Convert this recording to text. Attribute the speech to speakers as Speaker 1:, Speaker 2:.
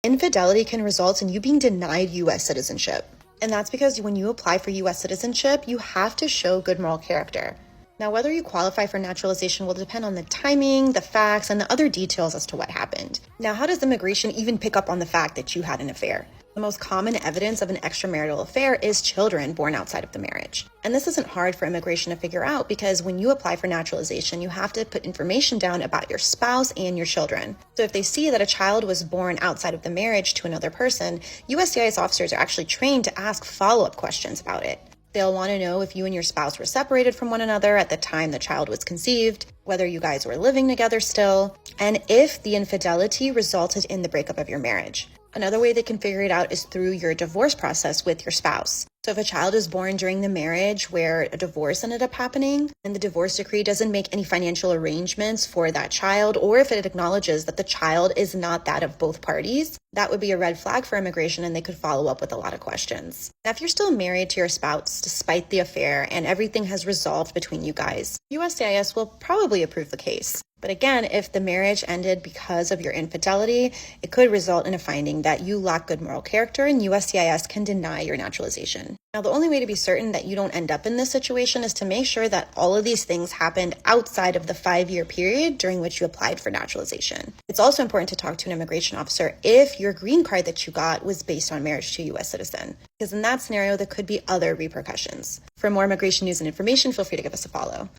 Speaker 1: Infidelity can result in you being denied U.S. citizenship. And that's because when you apply for U.S. citizenship, you have to show good moral character. Now, whether you qualify for naturalization will depend on the timing, the facts, and the other details as to what happened. Now, how does immigration even pick up on the fact that you had an affair? The most common evidence of an extramarital affair is children born outside of the marriage. And this isn't hard for immigration to figure out because when you apply for naturalization, you have to put information down about your spouse and your children. So if they see that a child was born outside of the marriage to another person, USCIS officers are actually trained to ask follow-up questions about it. They'll want to know if you and your spouse were separated from one another at the time the child was conceived, whether you guys were living together still, and if the infidelity resulted in the breakup of your marriage. Another way they can figure it out is through your divorce process with your spouse. So if a child is born during the marriage where a divorce ended up happening and the divorce decree doesn't make any financial arrangements for that child, or if it acknowledges that the child is not that of both parties, that would be a red flag for immigration and they could follow up with a lot of questions. Now, if you're still married to your spouse despite the affair and everything has resolved between you guys, USCIS will probably approve the case. But again, if the marriage ended because of your infidelity, it could result in a finding that you lack good moral character and USCIS can deny your naturalization. Now, the only way to be certain that you don't end up in this situation is to make sure that all of these things happened outside of the 5-year period during which you applied for naturalization. It's also important to talk to an immigration officer if your green card that you got was based on marriage to a U.S. citizen, because in that scenario, there could be other repercussions. For more immigration news and information, feel free to give us a follow.